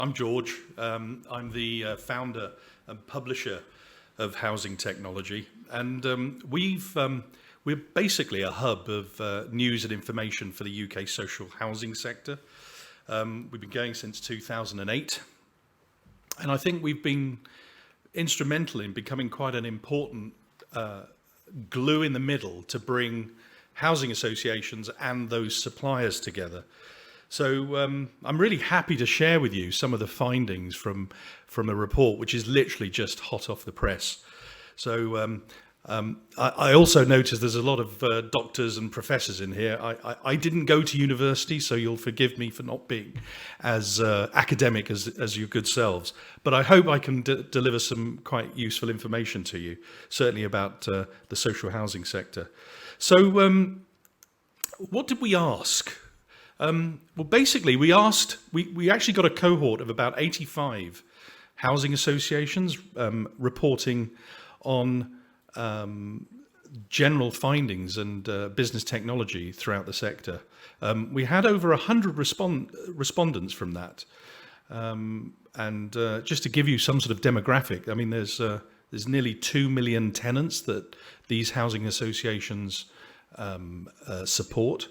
I'm George. I'm the founder and publisher of Housing Technology, and we're basically a hub of news and information for the UK social housing sector. We've been going since 2008, and I think we've been instrumental in becoming quite an important glue in the middle to bring housing associations and those suppliers together. So I'm really happy to share with you some of the findings from a report which is literally just hot off the press. So I also noticed there's a lot of doctors and professors in here. I didn't go to university, so you'll forgive me for not being as academic as your good selves. But I hope I can deliver some quite useful information to you, certainly about the social housing sector. So what did we ask? Well, basically, we actually got a cohort of about 85 housing associations reporting on general findings and business technology throughout the sector. We had over 100 respondents from that. And just to give you some sort of demographic, I mean, there's nearly 2 million tenants that these housing associations support.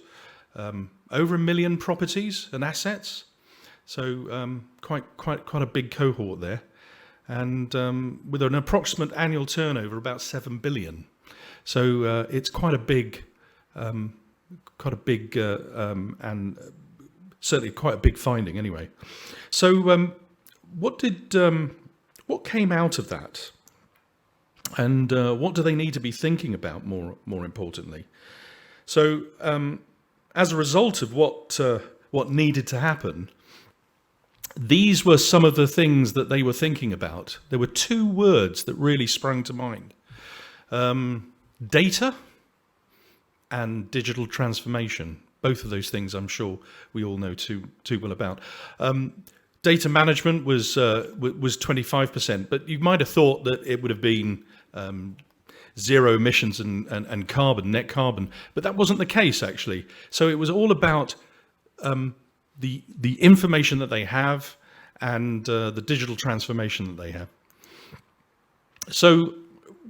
Over 1 million properties and assets, so quite a big cohort there, and with an approximate annual turnover about 7 billion. So it's quite a big, and certainly quite a big finding anyway. So what came out of that, and what do they need to be thinking about more importantly? So. As a result of what needed to happen, these were some of the things that they were thinking about. There were two words that really sprung to mind. Data and digital transformation. Both of those things I'm sure we all know too well about. Data management was 25%, but you might have thought that it would have been zero emissions and carbon, net carbon, but that wasn't the case actually. So it was all about the information that they have and the digital transformation that they have. So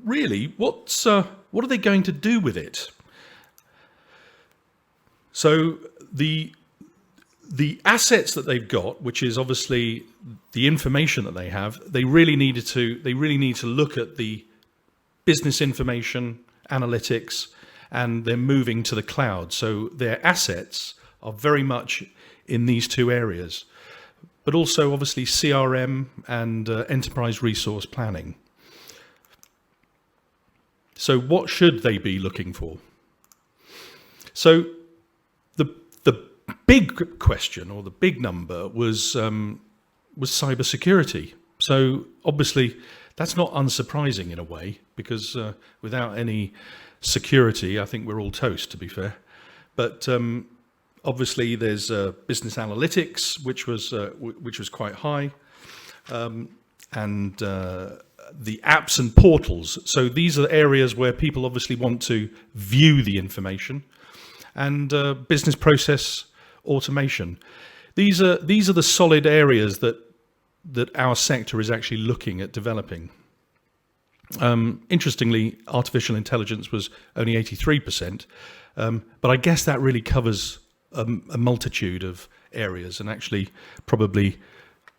really, what are they going to do with it? So the assets that they've got, which is obviously the information that they have, they really need to look at the business information, analytics, and they're moving to the cloud. So their assets are very much in these two areas, but also obviously CRM and enterprise resource planning. So what should they be looking for? So the big question, or the big number, was cybersecurity. So obviously that's not unsurprising in a way, because without any security, I think we're all toast, to be fair. But obviously, there's business analytics, which was quite high, and the apps and portals. So these are areas where people obviously want to view the information, and business process automation. These are the solid areas that our sector is actually looking at developing. Interestingly, artificial intelligence was only 83%, but I guess that really covers a multitude of areas and actually probably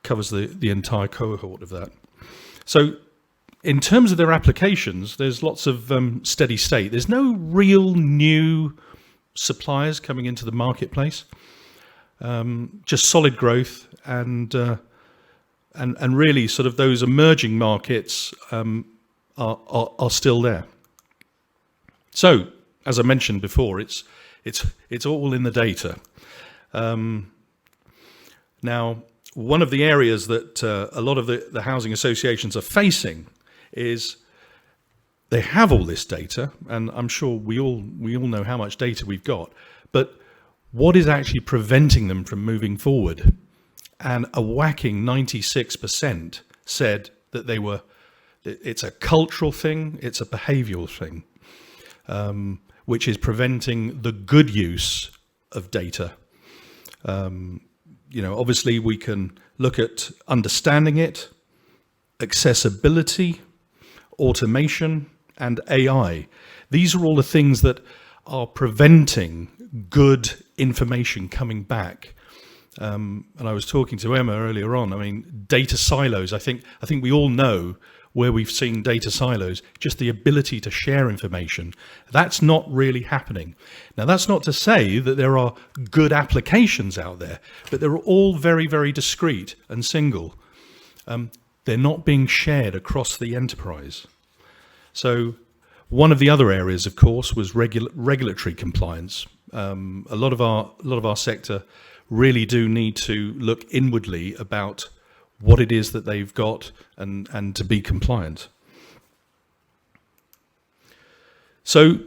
covers the entire cohort of that. So in terms of their applications, there's lots of steady state. There's no real new suppliers coming into the marketplace, just solid growth and really sort of those emerging markets are still there. So, as I mentioned before, it's all in the data. Now, one of the areas that a lot of the housing associations are facing is they have all this data, and I'm sure we all know how much data we've got, but what is actually preventing them from moving forward? And a whacking 96% said that it's a cultural thing, it's a behavioural thing, which is preventing the good use of data. Obviously we can look at understanding it, accessibility, automation, and AI. These are all the things that are preventing good information coming back. And I was talking to Emma earlier on. I mean, data silos. I think we all know where we've seen data silos, just the ability to share information. That's not really happening. Now, that's not to say that there are good applications out there, but they're all very, very discrete and single. They're not being shared across the enterprise. So one of the other areas, of course, was regulatory compliance. A lot of our sector really do need to look inwardly about what it is that they've got and to be compliant. So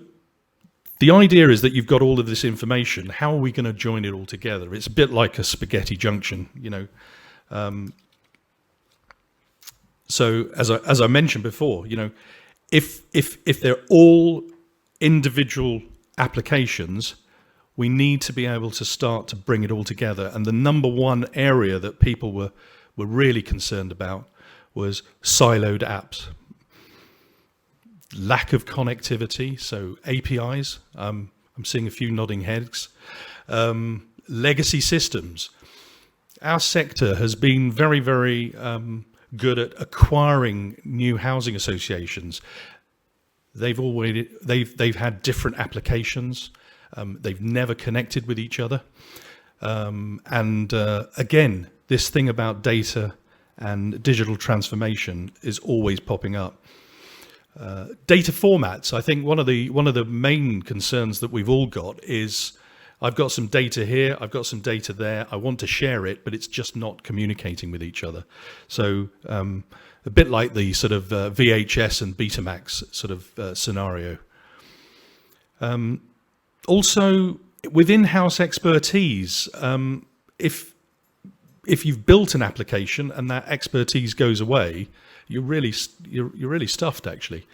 the idea is that you've got all of this information. How are we going to join it all together? It's a bit like a spaghetti junction, you know. So as I mentioned before, you know, if they're all individual applications, we need to be able to start to bring it all together. And the number one area that people were really concerned about was siloed apps. Lack of connectivity, so APIs. I'm seeing a few nodding heads. Legacy systems. Our sector has been very, very good at acquiring new housing associations. They've had different applications. They've never connected with each other. Again, this thing about data and digital transformation is always popping up. Data formats. I think one of the main concerns that we've all got is, I've got some data here, I've got some data there, I want to share it, but it's just not communicating with each other. So a bit like the sort of VHS and Betamax sort of scenario. Also, with in-house expertise, if you've built an application and that expertise goes away, you're really stuffed, actually.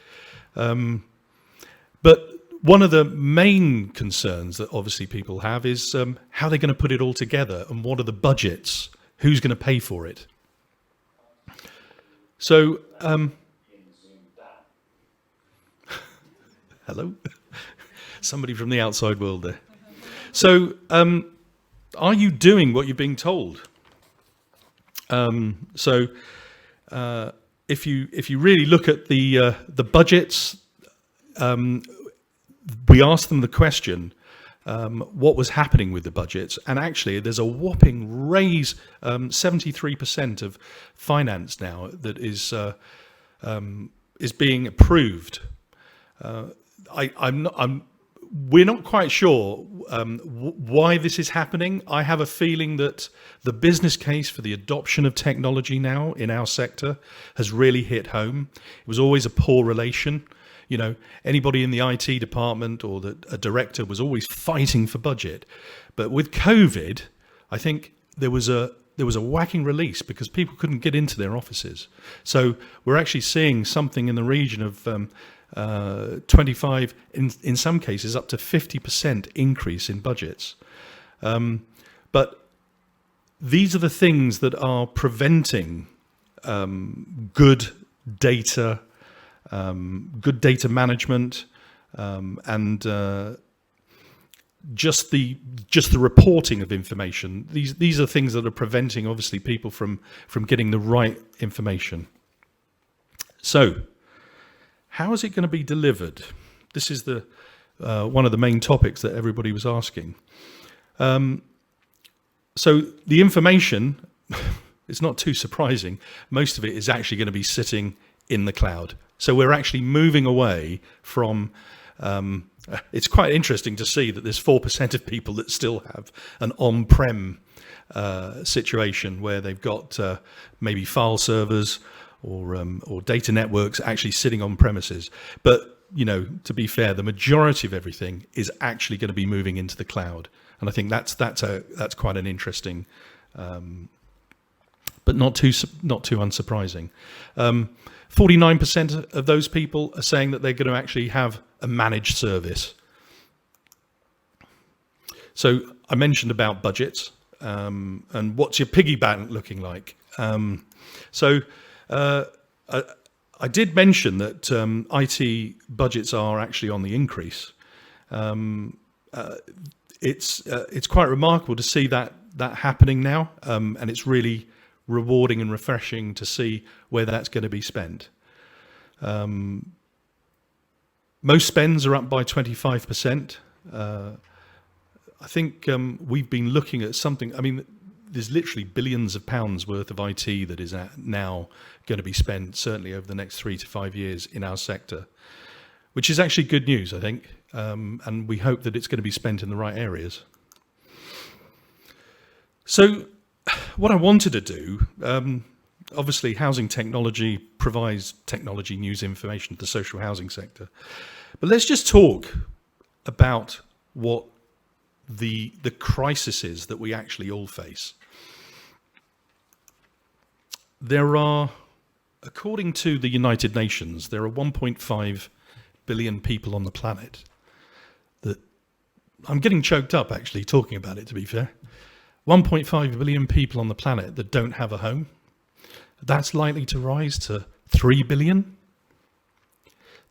But one of the main concerns that obviously people have is how they're going to put it all together and what are the budgets, who's going to pay for it. So, hello, somebody from the outside world there. So, are you doing what you're being told? If you really look at the budgets, we asked them the question, what was happening with the budgets, and actually there's a whopping raise, 73% of finance now that is being approved. We're not quite sure why this is happening. I have a feeling that the business case for the adoption of technology now in our sector has really hit home. It was always a poor relation. You know, anybody in the IT department or a director was always fighting for budget. But with COVID, I think there was a whacking release because people couldn't get into their offices. So we're actually seeing something in the region of 25, in some cases up to 50% increase in budgets. But these are the things that are preventing good data management, and just the reporting of information. These are things that are preventing, obviously, people from getting the right information. So, how is it going to be delivered? This is the one of the main topics that everybody was asking. So the information, it's not too surprising. Most of it is actually going to be sitting in the cloud. So we're actually moving away from, it's quite interesting to see that there's 4% of people that still have an on-prem situation where they've got maybe file servers or data networks actually sitting on premises. But, you know, to be fair, the majority of everything is actually going to be moving into the cloud. And I think that's quite an interesting, but not too unsurprising. 49% of those people are saying that they're going to actually have a managed service. So I mentioned about budgets. and what's your piggy bank looking like? So I did mention that IT budgets are actually on the increase. It's quite remarkable to see that happening now, and it's really rewarding and refreshing to see where that's going to be spent. Most spends are up by 25%. I think we've been looking at something. I mean, there's literally billions of pounds worth of IT that is now going to be spent, certainly over the next 3 to 5 years in our sector, which is actually good news, I think. And we hope that it's going to be spent in the right areas. So what I wanted to do, obviously housing technology provides technology, news, information to the social housing sector. But let's just talk about what the crisis is that we actually all face. There are, according to the United Nations, there are 1.5 billion people on the planet. I'm getting choked up actually talking about it, to be fair. 1.5 billion people on the planet that don't have a home. That's likely to rise to 3 billion.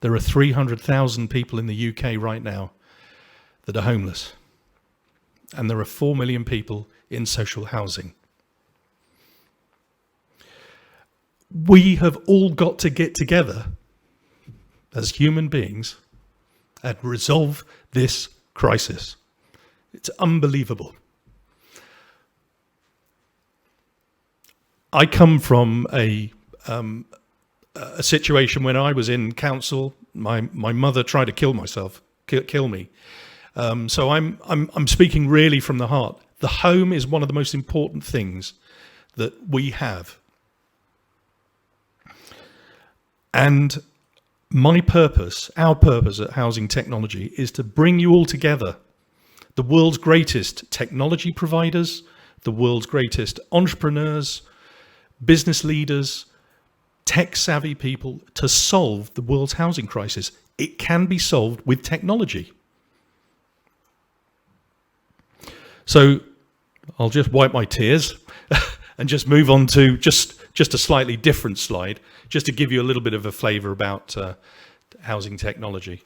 There are 300,000 people in the UK right now that are homeless. And there are 4 million people in social housing. We have all got to get together as human beings and resolve this crisis. It's unbelievable. I come from a situation when I was in council. My mother tried to kill me. So I'm speaking really from the heart. The home is one of the most important things that we have. And my purpose, our purpose at Housing Technology, is to bring you all together. The world's greatest technology providers, the world's greatest entrepreneurs, business leaders, tech-savvy people, to solve the world's housing crisis. It can be solved with technology. So I'll just wipe my tears and just move on to just a slightly different slide, just to give you a little bit of a flavour about housing technology.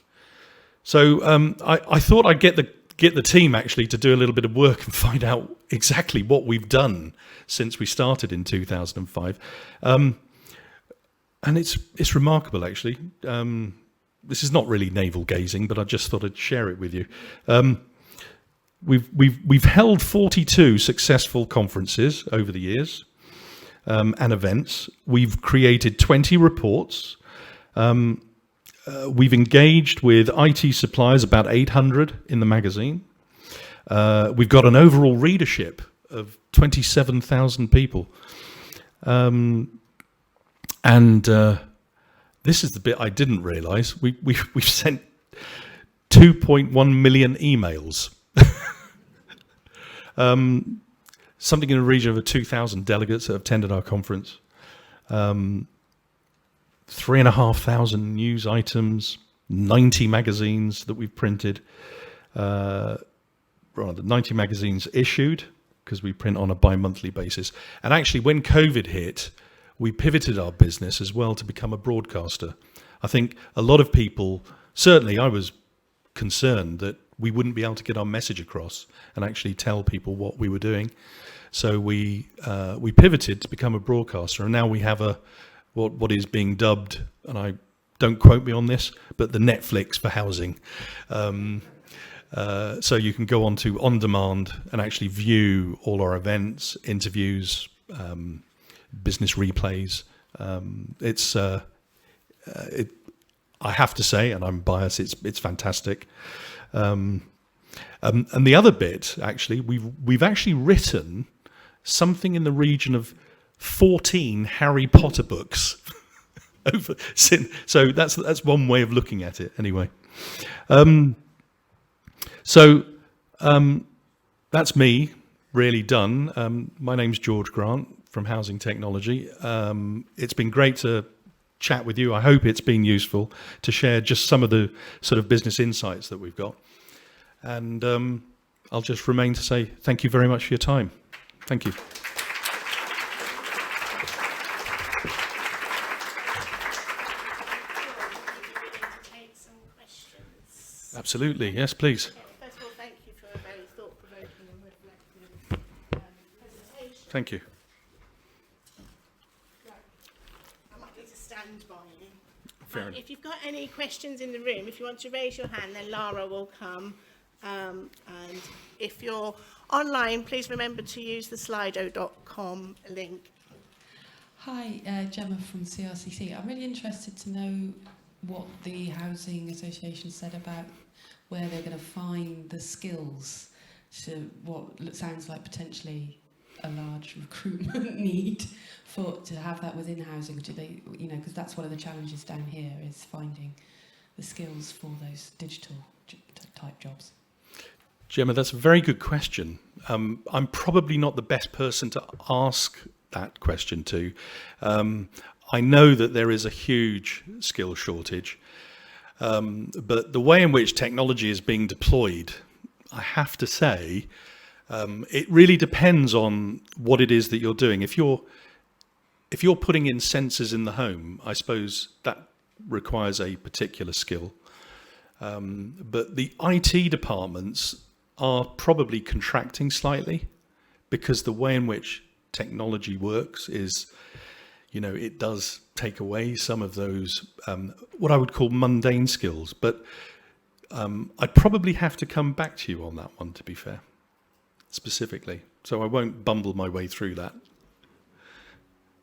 So I thought I'd get the team actually to do a little bit of work and find out exactly what we've done since we started in 2005. And it's remarkable actually. This is not really navel gazing, but I just thought I'd share it with you. We've held 42 successful conferences over the years. And events. We've created 20 reports. We've engaged with IT suppliers, about 800 in the magazine. We've got an overall readership of 27,000 people. And this is the bit I didn't realise. We've sent 2.1 million emails. Something in the region of 2,000 delegates that have attended our conference. 3,500 news items, 90 magazines that we've printed. Rather, 90 magazines issued, because we print on a bi-monthly basis. And actually, when COVID hit, we pivoted our business as well to become a broadcaster. I think a lot of people, certainly I was concerned that we wouldn't be able to get our message across and actually tell people what we were doing. So we pivoted to become a broadcaster, and now we have what is being dubbed, and I don't quote me on this, but the Netflix for housing. So you can go on demand and actually view all our events, interviews, business replays. I have to say, and I'm biased, it's fantastic. And the other bit, actually, we've actually written something in the region of 14 Harry Potter books. So that's one way of looking at it, anyway. So that's me, really done. My name's George Grant from Housing Technology. It's been great to chat with you. I hope it's been useful to share just some of the sort of business insights that we've got. And I'll just remain to say thank you very much for your time. Thank you. Absolutely. Yes, please. First of all, thank you for a very thought-provoking and reflective presentation. Thank you. I might need to stand by you. Fair enough. If you've got any questions in the room, if you want to raise your hand, then Lara will come. And if you're online, please remember to use the slido.com link. Hi, Gemma from CRCC. I'm really interested to know what the Housing Association said about where they're going to find the skills to what sounds like potentially a large recruitment need to have that within housing. Do they, because that's one of the challenges down here is finding the skills for those digital type jobs. Gemma, that's a very good question. I'm probably not the best person to ask that question to. I know that there is a huge skill shortage, but the way in which technology is being deployed, I have to say, it really depends on what it is that you're doing. If you're putting in sensors in the home, I suppose that requires a particular skill. But the IT departments are probably contracting slightly because the way in which technology works is, it does take away some of those, what I would call mundane skills. But I'd probably have to come back to you on that one, to be fair, specifically. So I won't bumble my way through that.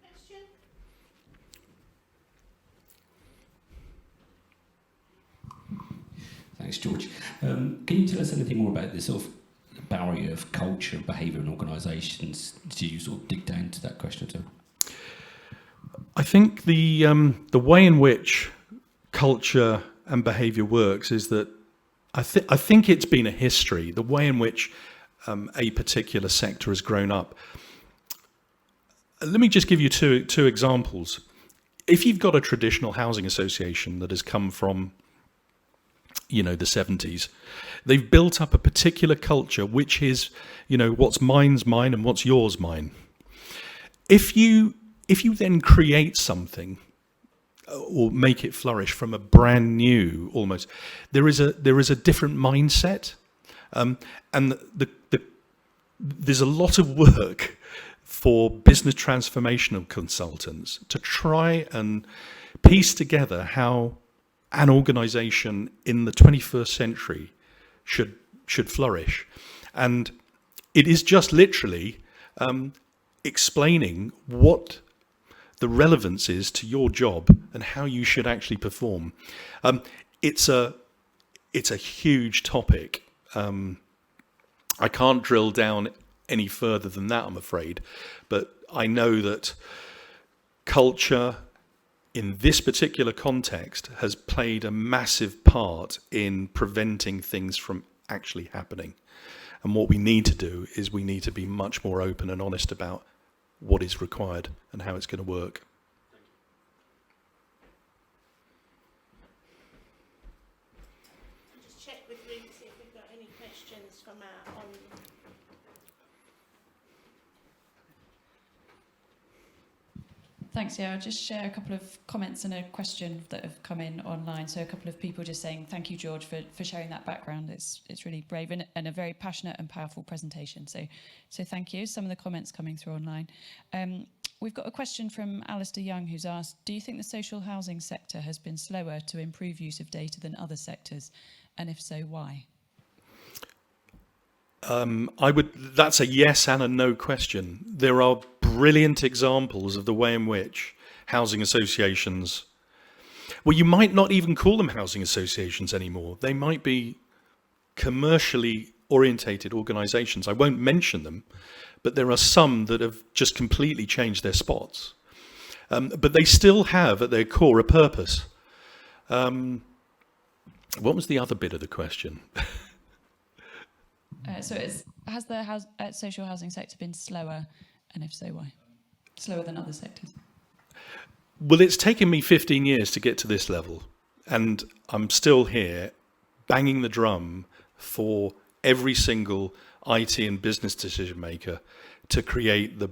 Question? Thanks, George. Can you tell us anything more about this sort of barrier of culture, behaviour in organisations? Did you sort of dig down to that question at all? I think the way in which culture and behaviour works is that I think it's been a history, the way in which a particular sector has grown up. Let me just give you two examples. If you've got a traditional housing association that has come from the 70s, they've built up a particular culture which is, what's mine's mine and what's yours mine. If you then create something or make it flourish from a brand new, almost, there is a different mindset, and there's a lot of work for business transformational consultants to try and piece together how an organisation in the 21st century should flourish, and it is just literally explaining what the relevance is to your job and how you should actually perform. It's a huge topic. I can't drill down any further than that, I'm afraid, but I know that culture in this particular context has played a massive part in preventing things from actually happening. And what we need to do is we need to be much more open and honest about what is required and how it's going to work. I'll just check with Ruth, see if we've got any questions from our online. Thanks, yeah. I'll just share a couple of comments and a question that have come in online. So a couple of people just saying, thank you, George, for sharing that background. It's really brave and a very passionate and powerful presentation. So thank you. Some of the comments coming through online. We've got a question from Alistair Young, who's asked, do you think the social housing sector has been slower to improve use of data than other sectors? And if so, why? That's a yes and a no question. There are brilliant examples of the way in which housing associations, well, you might not even call them housing associations anymore. They might be commercially orientated organisations. I won't mention them, but there are some that have just completely changed their spots. But they still have at their core a purpose. What was the other bit of the question? Has the social housing sector been slower, and if so, why? Slower than other sectors? Well, it's taken me 15 years to get to this level, and I'm still here banging the drum for every single IT and business decision maker to create the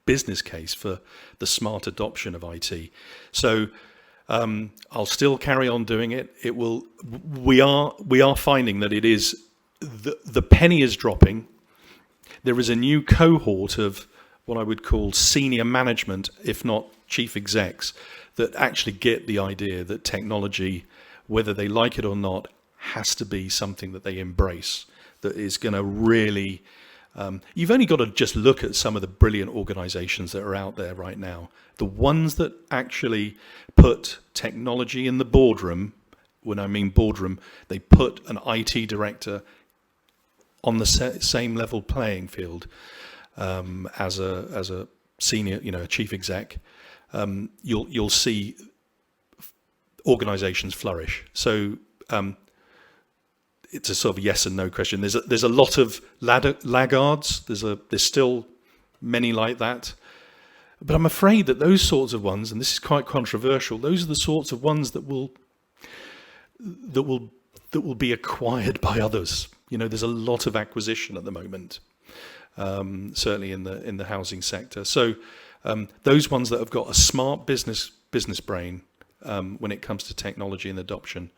business case for the smart adoption of IT. So I'll still carry on doing it. It will. We are finding that it is the penny is dropping. There is a new cohort of what I would call senior management, if not chief execs, that actually get the idea that technology, whether they like it or not, has to be something that they embrace, that is going to really... you've only got to just look at some of the brilliant organizations that are out there right now. The ones that actually put technology in the boardroom, when I mean boardroom, they put an IT director on the same level playing field as a senior, a chief exec. You'll see organizations flourish. So it's a sort of yes and no question. There's a lot of laggards. There's still many like that. But I'm afraid that those sorts of ones, and this is quite controversial, those are the sorts of ones that will be acquired by others. There's a lot of acquisition at the moment, certainly in the housing sector. So those ones that have got a smart business brain when it comes to technology and adoption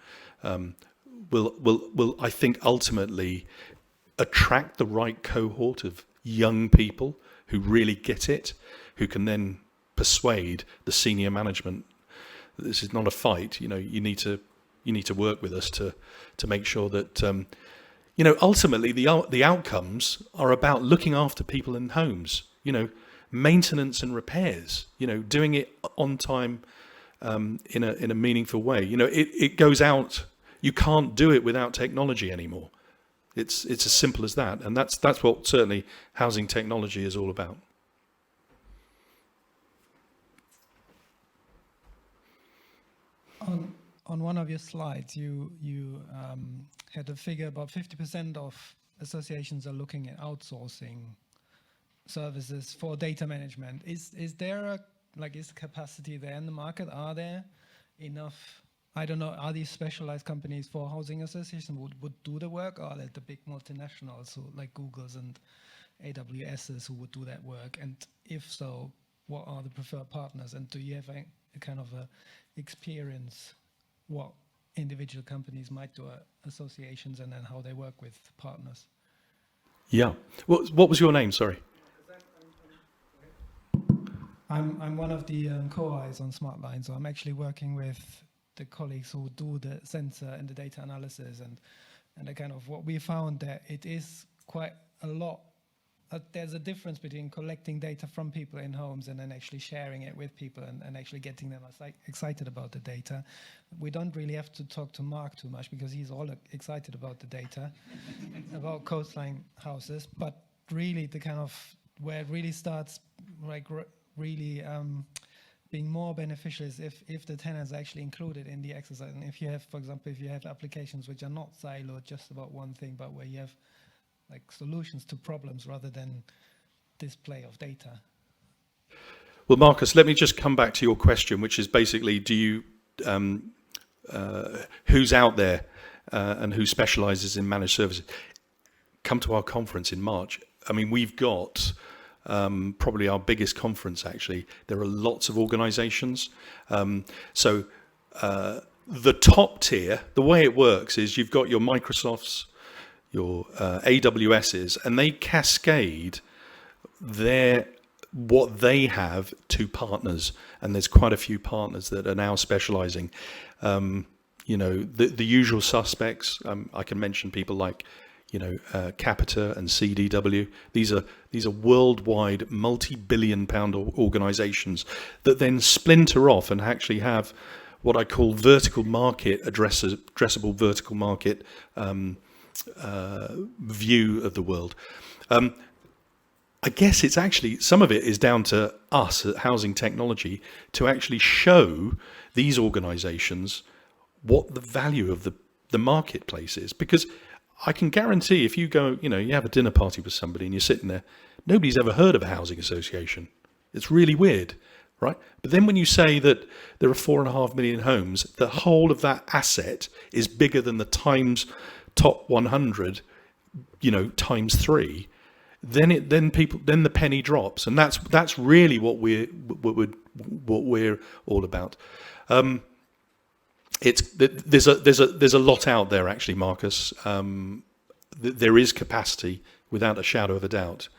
will I think ultimately attract the right cohort of young people who really get it, who can then persuade the senior management that this is not a fight. You need to work with us to make sure that ultimately the outcomes are about looking after people in homes. Maintenance and repairs. Doing it on time in a meaningful way. It goes out. You can't do it without technology anymore. It's as simple as that, and that's what certainly housing technology is all about. On one of your slides, you had a figure about 50% of associations are looking at outsourcing services for data management. Is there is capacity there in the market? Are there enough? I don't know. Are these specialized companies for housing associations would do the work, or are they the big multinationals who, like Googles and AWSs, who would do that work? And if so, what are the preferred partners? And do you have a kind of a experience what individual companies might do at associations and then how they work with partners? Yeah. What was your name? Sorry. I'm one of the co-Is on Smartline, so I'm actually working with the colleagues who do the sensor and the data analysis, and the kind of what we found that it is quite a lot. There's a difference between collecting data from people in homes and then actually sharing it with people and actually getting them excited about the data. We don't really have to talk to Mark too much because he's all excited about the data, about coastline houses. But really, the kind of where it really starts, really being more beneficial is if the tenants are actually included in the exercise. And if you have, for example, applications which are not siloed just about one thing, but where you have solutions to problems rather than display of data. Well, Marcus, let me just come back to your question, which is basically, do you who's out there and who specialises in managed services? Come to our conference in March. I mean, we've got probably our biggest conference, actually. There are lots of organisations. So the top tier, the way it works is you've got your Microsofts, your AWSs, and they cascade what they have to partners, and there's quite a few partners that are now specialising. The usual suspects. I can mention people like Capita and CDW. These are worldwide multi-billion-pound organisations that then splinter off and actually have what I call vertical market addressable vertical market view of the world. I guess it's actually, some of it is down to us at Housing Technology to actually show these organisations what the value of the marketplace is. Because I can guarantee if you go, you have a dinner party with somebody and you're sitting there, nobody's ever heard of a housing association. It's really weird, right? But then when you say that there are 4.5 million homes, the whole of that asset is bigger than the top 100, times 3. then the penny drops, and that's really what we're all about. There's a lot out there, actually, Marcus. There is capacity without a shadow of a doubt,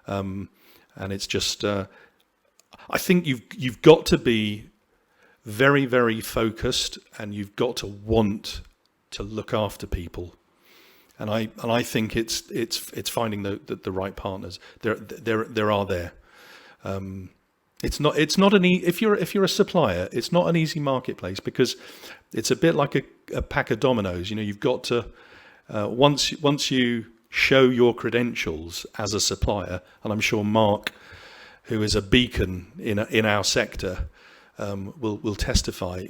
and it's just I think you've got to be very, very focused, and you've got to want to look after people. And I think it's finding the right partners. There are there. It's not if you're a supplier, it's not an easy marketplace, because it's a bit like a pack of dominoes. You know, you've got to once you show your credentials as a supplier, and I'm sure Mark, who is a beacon in our sector, will testify.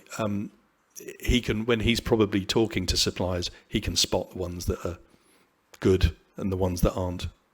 He can, when he's probably talking to suppliers, he can spot the ones that are good and the ones that aren't.